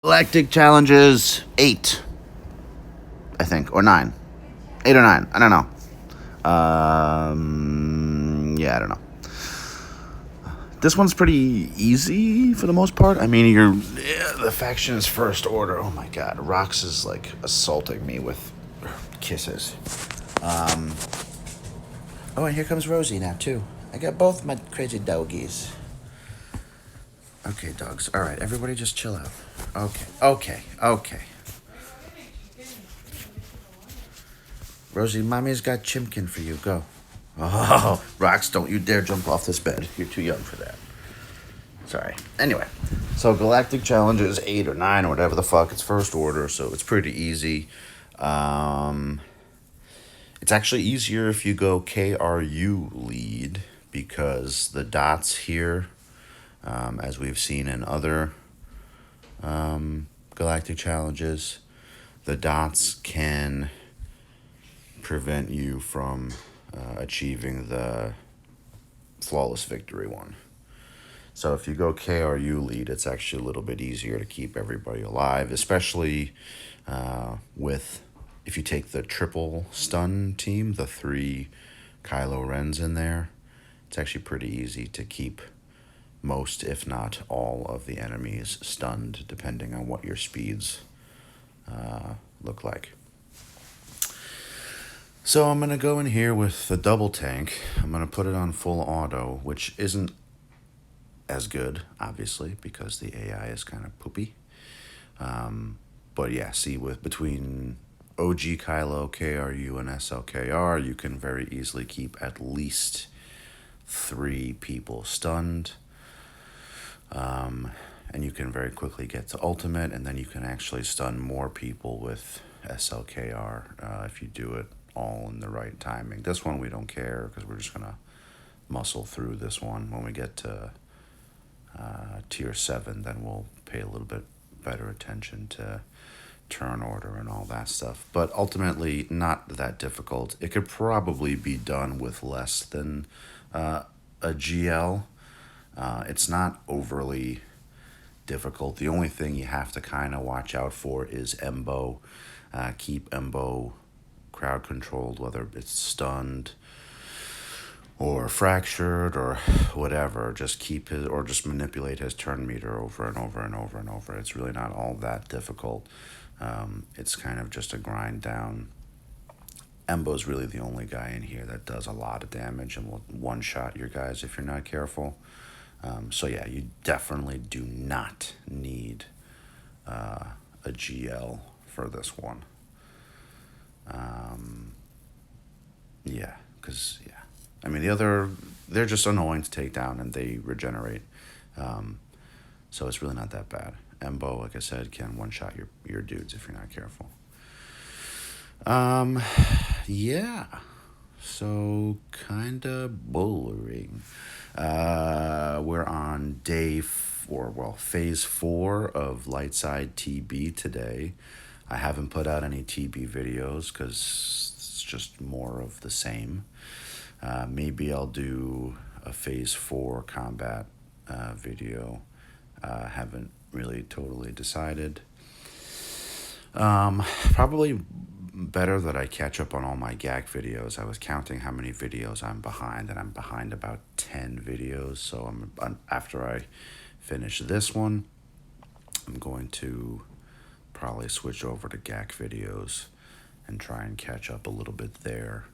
Galactic challenges 8, I think, or 9. 8 or 9. I don't know. Yeah, I don't know. This one's pretty easy for the most part. I mean, the faction is first order. Oh my god, Rox is like assaulting me with kisses. Oh, and here comes Rosie now too. I got both my crazy doggies. Okay, dogs. All right, everybody, just chill out. Okay. Rosie, mommy's got Chimkin for you. Go. Oh, Rox, don't you dare jump off this bed. You're too young for that. Sorry. Anyway, so Galactic Challenge is 8 or 9 or whatever the fuck. It's first order, so it's pretty easy. It's actually easier if you go KRU lead because the dots here, as we've seen in other Galactic Challenges, the dots can prevent you from achieving the flawless victory one. So if you go KRU lead, it's actually a little bit easier to keep everybody alive, especially if you take the triple stun team, the 3 Kylo Rens in there. It's actually pretty easy to keep most, if not all, of the enemies stunned, depending on what your speeds look like. So I'm going to go in here with the double tank. I'm going to put it on full auto, which isn't as good, obviously, because the AI is kind of poopy. But yeah, see, between OG Kylo, KRU, and SLKR, you can very easily keep at least 3 people stunned. And you can very quickly get to ultimate, and then you can actually stun more people with SLKR if you do it all in the right timing. This one we don't care because we're just going to muscle through this one. When we get to tier 7, then we'll pay a little bit better attention to turn order and all that stuff. But ultimately, not that difficult. It could probably be done with less than a GL. It's not overly difficult. The only thing you have to kind of watch out for is Embo. Keep Embo crowd controlled, whether it's stunned or fractured or whatever. Just just manipulate his turn meter over and over and over and over. It's really not all that difficult. It's kind of just a grind down. Embo's really the only guy in here that does a lot of damage and will one-shot your guys if you're not careful. So yeah, you definitely do not need a GL for this one. Yeah, because, yeah. I mean, they're just annoying to take down and they regenerate. So it's really not that bad. Embo, like I said, can one-shot your dudes if you're not careful. Yeah. So, kind of boring. We're on phase 4 of Lightside TB today. I haven't put out any TB videos because it's just more of the same. Maybe I'll do a phase 4 combat video. Haven't really totally decided. Probably better that I catch up on all my GAC videos. I was counting how many videos I'm behind, and I'm behind about 10 videos. So after I finish this one, I'm going to probably switch over to GAC videos and try and catch up a little bit there.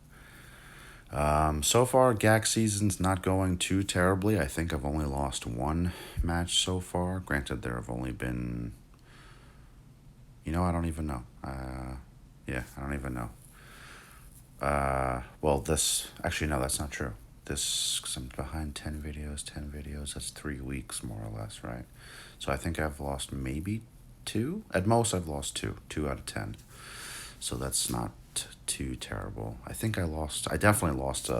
So far, GAC season's not going too terribly. I think I've only lost 1 match so far. Granted, there have only been... I don't even know. Yeah, I don't even know. Well, actually, no, that's not true. Because I'm behind 10 videos, that's 3 weeks, more or less, right? So I think I've lost maybe 2. At most, I've lost 2 out of 10. So that's not too terrible. I definitely lost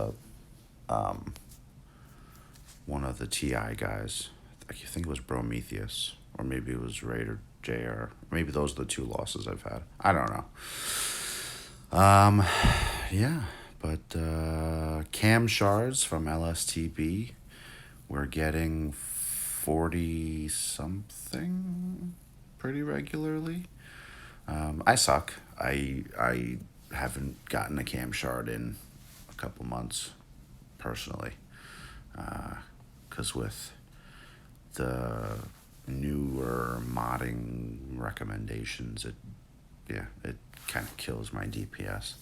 one of the TI guys. I think it was Prometheus, or maybe it was Raider JR. Maybe those are the 2 losses I've had. I don't know. Yeah, but cam shards from LSTB, we're getting 40-something% pretty regularly. I suck. I haven't gotten a cam shard in a couple months, personally, because with the newer modding recommendations, it kind of kills my DPS.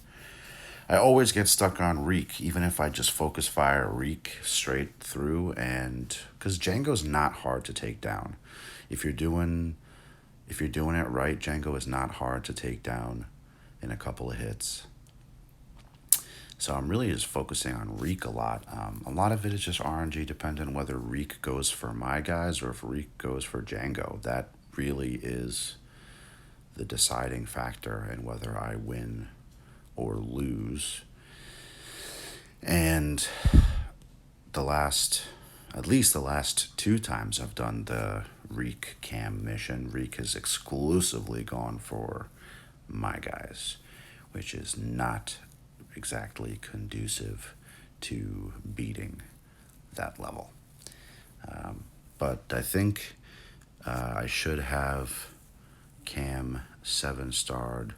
I always get stuck on Reek, even if I just focus fire Reek straight through, and because Django's not hard to take down. If you're doing it right, Django is not hard to take down in a couple of hits. So I'm really just focusing on Reek a lot. A lot of it is just RNG dependent, whether Reek goes for my guys or if Reek goes for Django. That really is the deciding factor in whether I win or lose. And at least the last two times I've done the Reek cam mission, Reek has exclusively gone for my guys, which is not exactly conducive to beating that level. But I think I should have cam 7-starred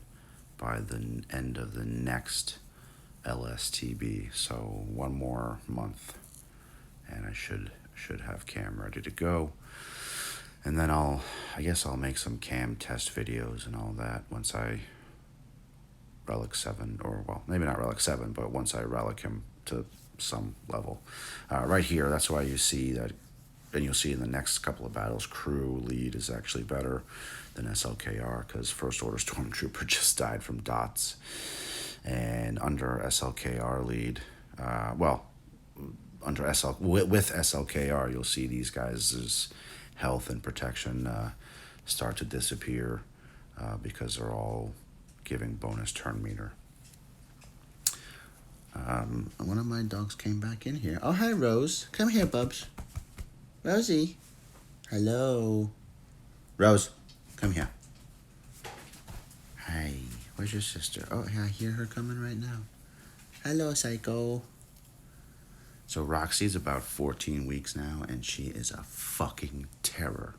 by the end of the next LSTB. So one more month, and I should have cam ready to go. And then I guess I'll make some cam test videos and all that once I relic 7, or well, maybe not relic 7, but once I relic him to some level. Right here, that's why you see that, and you'll see in the next couple of battles, crew lead is actually better than SLKR, because First Order Stormtrooper just died from dots. And under SLKR lead, with SLKR, you'll see these guys' health and protection start to disappear because they're all giving bonus turn meter. One of my dogs came back in here. Oh, hi, Rose. Come here, Bubs. Rosie. Hello. Rose, come here. Hi. Where's your sister? Oh, yeah, I hear her coming right now. Hello, Psycho. So Roxy's about 14 weeks now, and she is a fucking terror.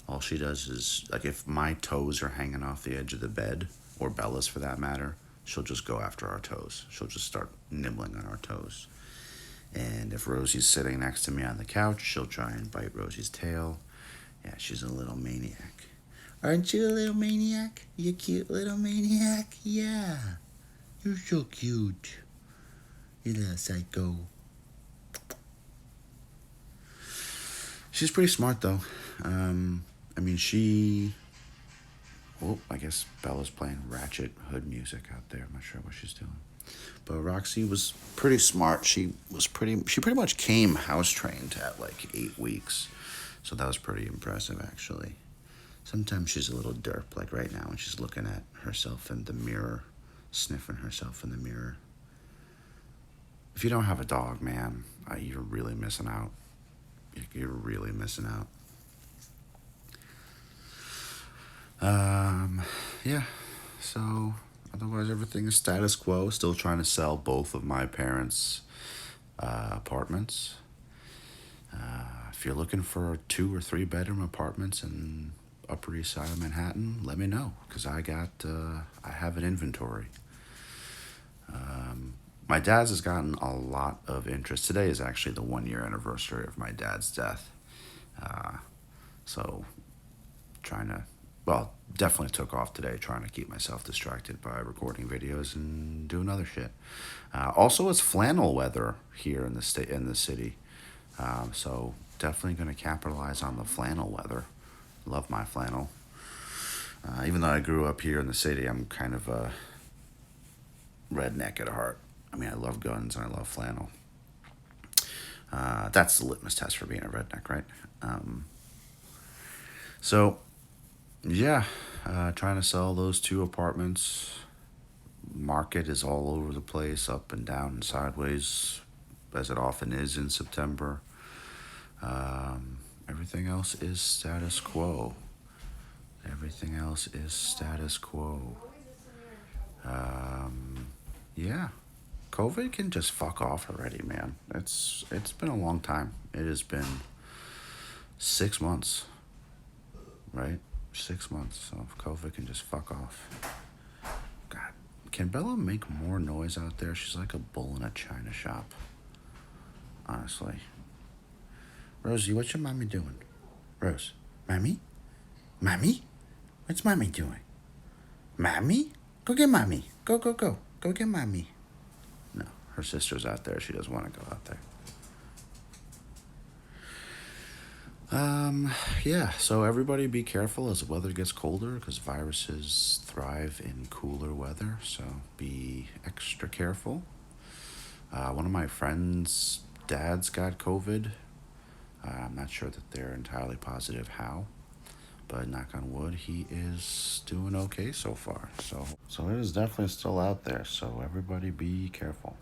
All she does is, like, if my toes are hanging off the edge of the bed, or Bella's for that matter, she'll just go after our toes. She'll just start nibbling on our toes. And if Rosie's sitting next to me on the couch, she'll try and bite Rosie's tail. Yeah, she's a little maniac. Aren't you a little maniac? You cute little maniac? Yeah. You're so cute. You little psycho. She's pretty smart, though. I guess Bella's playing Ratchet Hood music out there. I'm not sure what she's doing. But Roxy was pretty smart. She pretty much came house trained at like 8 weeks. So that was pretty impressive, actually. Sometimes she's a little derp, like right now, when she's looking at herself in the mirror, sniffing herself in the mirror. If you don't have a dog, man, you're really missing out. You're really missing out. Yeah, so otherwise everything is status quo. Still trying to sell both of my parents' apartments. If you're looking for 2 or 3 bedroom apartments in Upper East Side of Manhattan, let me know, because I have an inventory. My dad's has gotten a lot of interest. Today is actually the 1-year anniversary of my dad's death. So definitely took off today trying to keep myself distracted by recording videos and doing other shit. Also, it's flannel weather here in the city. So definitely going to capitalize on the flannel weather. Love my flannel. Even though I grew up here in the city, I'm kind of a redneck at heart. I mean, I love guns and I love flannel. That's the litmus test for being a redneck, right? Trying to sell those 2 apartments. Market is all over the place, up and down and sideways, as it often is in September. Everything else is status quo. COVID can just fuck off already, man. It's been a long time. It has been 6 months, right? 6 months, so if COVID can just fuck off. God, can Bella make more noise out there? She's like a bull in a china shop. Honestly. Rosie, what's your mommy doing? Rose, mommy? Mommy? What's mommy doing? Mommy? Go get mommy. Go, go, go. Go get mommy. No, her sister's out there. She doesn't want to go out there. Yeah, so everybody be careful as the weather gets colder because viruses thrive in cooler weather, so be extra careful. One of my friends' dads got COVID. I'm not sure that they're entirely positive how, but knock on wood, he is doing okay so far. So it is definitely still out there, so everybody be careful.